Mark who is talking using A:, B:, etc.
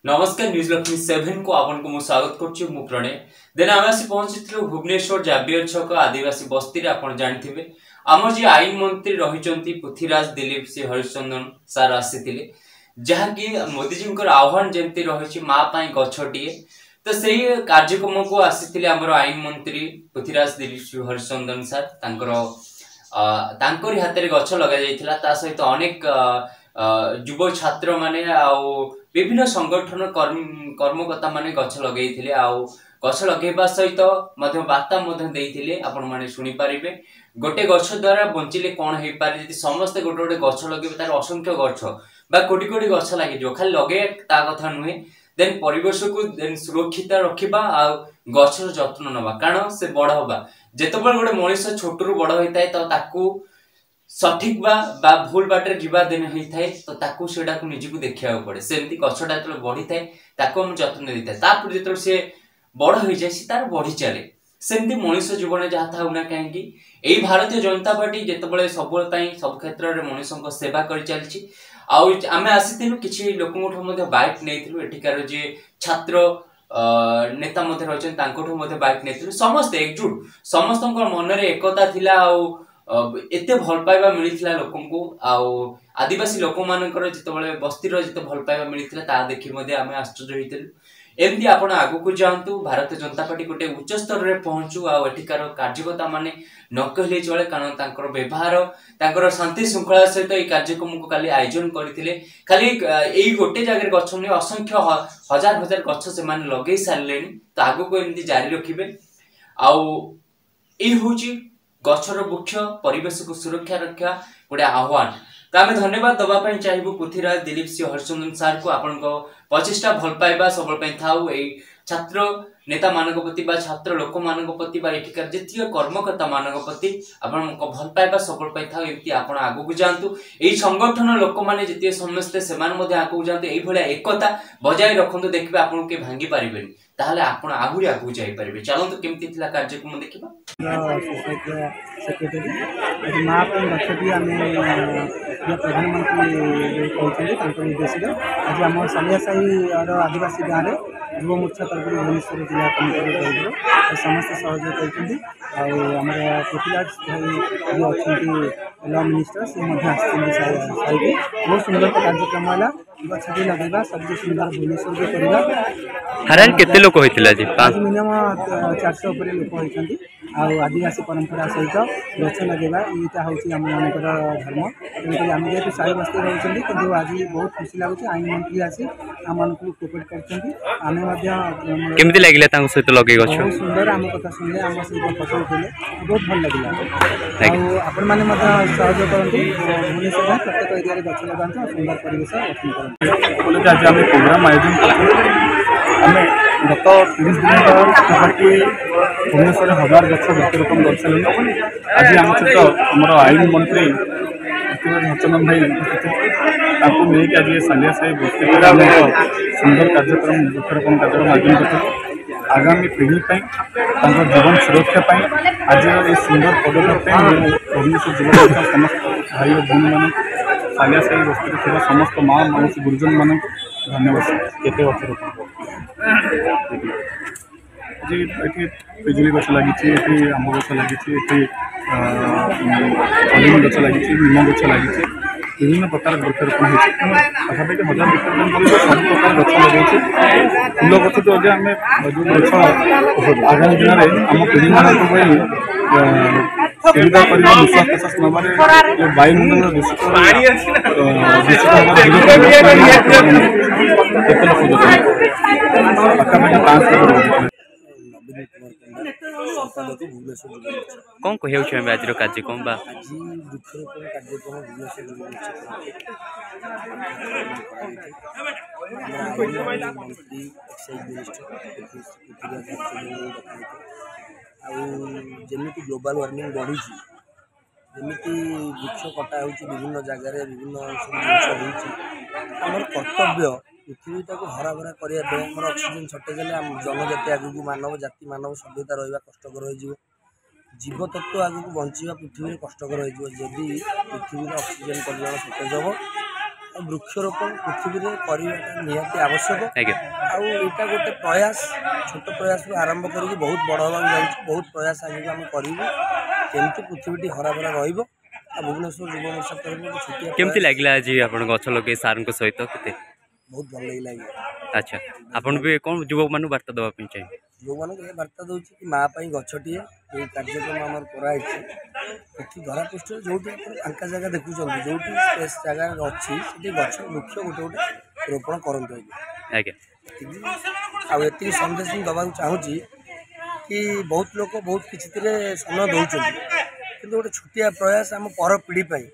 A: नमस्कार न्यूज लक्ष्मी 7 को आपन को स्वागत करछु मु प्रणय देन आम आसी पहुंचीथिलु भुवनेश्वर जाबियर छक आदिवासी बस्ती रे आपन जानथिबे हमर जे आईन मंत्री रहिचंती पृथ्वीराज दिलीप सिंह हरिचंदन सार आसीथिले जहा कि मोदी जी को आह्वान जेंती रहिछि मा पई गछटिए तो सेही कार्यक्रम को आसीथिले हमर आईन मंत्री पृथ्वीराज दिलीप सिंह हरिचंदन सार तांकरी हाथ में गछ लगा जाइथिला ता सहित अनेक युव छात्र माने आउ विभिन्न संगठन कर्मकर्ता माने गछ लगेइथिले आउ गछ लगेबा सहित मध्य वार्ता मध्य देइथिले आपण माने सुनि पारिबे गोटे गछ द्वारा बंचिले कोन हेइ पारे यदि समस्त गोटे गोटे गछ लगेबे तार असंख्य गछ बा कोटी कोटी गछ लागि जो खाली लगे ता कथा नुहे देन परिवेश को देन सुरक्षित रखिबा आ गछर जत्न नबा कारण से बड़ होबा जेतबेल गोटे मनुष्य छोट रु बड़ होइताय त ताकू सठिक बा भूल बाटर जीवा दिन होता है तो ताकू सेडा को निजी को देखिया पड़े सेमती गछटा जो बढ़ी थाए ताको हम जत्न देता तापर जो से बड़ हो जाए से तार बढ़ी चले सेमती मनुष्य जीवन जहाँ था ना कहीं यही भारतीय जनता पार्टी जितेबाला सब सब क्षेत्र में मनुष्यों सेवा कर चलती आम आसीलु किसी लोक बाइक नहीं एठिकार जे छात्र नेता रही बाइक नहीं समस्त एकजुट समस्त मन में एकता थिला एते भल पाइबा मिलिथिला लोकंकु आदिवासी लोक मानकर जितेबाला बस्तीर जिते भल पाइबा मिलिथिला ता देखि मध्ये आमे आश्चर्य होइतिलु एमती आपण आगु को जानतु भारतीय जनता पार्टी गोटे उच्च स्तर रे पहुंचू एठिकार कार्यकर्ता माने न कहले चले कारण तांकर व्यवहार तांकर शांति श्रृंखला सहित এই कार्यक्रम को काली आयोजन करथिले खाली एई गोटे जगह गछ ने असंख्य हजार हजार गछ से माने लगेई सारलेनी तो आगु को एमती जारी रखिबे एई होची गछर वृक्ष परिवेश को सुरक्षा रखा गोटे आह्वान तो आम धन्यवाद दवाई चाहिए पृथ्वीराज दिलीप सिंह हरिचंदन सार को आपण प्रचेषा भल पाइबा सब थाऊ छात्र नेता मान प्रति छात्र लोक मान प्रति एठिकार जितक कर्मकर्ता मान प्रति आपण भल पाइबा सब था एमती आप आगू को जातु यही संगठन लोक मैंने जिते समस्ते से आगू जातु ये एकता बजाय रखु देखिए आपको किए भांगी पारे ताहले आपण आहुरी आगू जाई परिबे चलंतु केमती थिला कार्यक्रम देखिबा
B: सेक्रेटरी माँ गछटी आम प्रधानमंत्री कहते उद्देश्य आज आम सालिया साही आदिवासी गाँव में युव मोर्चा तरफ भुवनेश्वर जिला कमिटी समस्त सहयोग करमर पृथ्वीराज भाई जो अच्छा लॉ मिनिस्टर सी बहुत सुंदर कार्यक्रम है गछटी लगेगा सबसे सुंदर भुवनेश्वर
C: केते लोक होइतिला जी
B: मिनिमम 400 ऊपर लोक होइछंती आदिवासी परंपरा सहित गछ लगेगा यहाँ हूँ आम मान धर्म तेणुक आम जेहतु साई बस्ती रोचे कि आज बहुत खुशी लगुच आईन मंत्री आसी आम मान कोपरेट
C: करमती लगे सहित लगे
B: बहुत सुंदर आम कथा शुणिले आम सहित फटो उठे बहुत भल लगे आपण मैंने सहयोग करते भुवनेश्वर प्रत्येक एरिया गछ लगा सुंदर परिवेश गठन कर आज आम प्रोग्राम आयोजन करें गत 30 दिन पाखापाखि भुवनेश्वर हजार गछ वृक्षरोपण कर सारे आज आम सहित आम आईन मंत्री हरचंदन भाई नहीं आज सालिया साही बस्ती सुंदर कार्यक्रम वृक्षरोपण कार्यक्रम आयोजन कर आगामी पीढ़ी जीवन सुरक्षा आज ये सुंदर पदक्षेप भुवनेश्वर जिला समस्त भाई और भूमि मान सालिया साही बस्ती समस्त माँ मानस गुरुजन मान धन्यवाद केते वृक्षरोपण जी ये पिजुली गछ लगी आंब गछ लगी अलिम गछ लगी निम गछ लगी विभिन्न प्रकार वृक्षरोपण पाखापाखि हजार वृक्षरोपण सब प्रकार गछ लगे फूल गछ तो आज आम जो गछ आगामी दिन में आम पीढ़ी मान सुविधा कर निश्वास प्रश्वास नबार वायुमंडल दूषित पाखापाखि
C: कौन कह आज कार्यक्रम
B: आज वृक्षरोपण कार्यक्रम भुवनेश्वर मंत्री आमती ग्लोबल वार्मिंग बढ़ी जमी वृक्ष कटा विभिन्न जगार विभिन्न सब जिन आमर कर्तव्य पृथ्वीटा को हरा भरा करने ऑक्सीजन छटेज जनजाति आगू मानव जाति मानव सभ्यता रहा कष्टर हो जीवतत्व आगू बंचा पृथ्वी कष्टर हो पृथ्वी ऑक्सीजन परिमाण सटेज हम वृक्षरोपण पृथ्वी में करवाटा निहाती आवश्यक
C: आज्ञा
B: आउ एटा गोटे प्रयास छोट प्रयास आरंभ करके बहुत बड़ होगा बहुत प्रयास आगे आम करूँ केमती पृथ्वी हरा भरा रहा भुवनेश्वर युव मोर्चा तरफ छुट्टिया
C: केमती लागला आज आपण गछ लगे सार सहित केते
B: बहुत भल लगे।
C: अच्छा आपण भी कौन युवक मान वार्ता देवा चाहिए
B: युव मान ये वार्ता दूँ कि माँ गछटे जो कार्यक्रम आम कराई धरा पृष्ठ जो फांका जगह देखुं जो स्पेस जगह अच्छी गछ वृक्ष गोटे गोटे रोपण करते
C: आज्ञा
B: आती संदेश दवा चाहूँगी कि बहुत लोग बहुत किसी समय दौरान कि गोटे छुट्टिया प्रयास आम पर पीढ़ी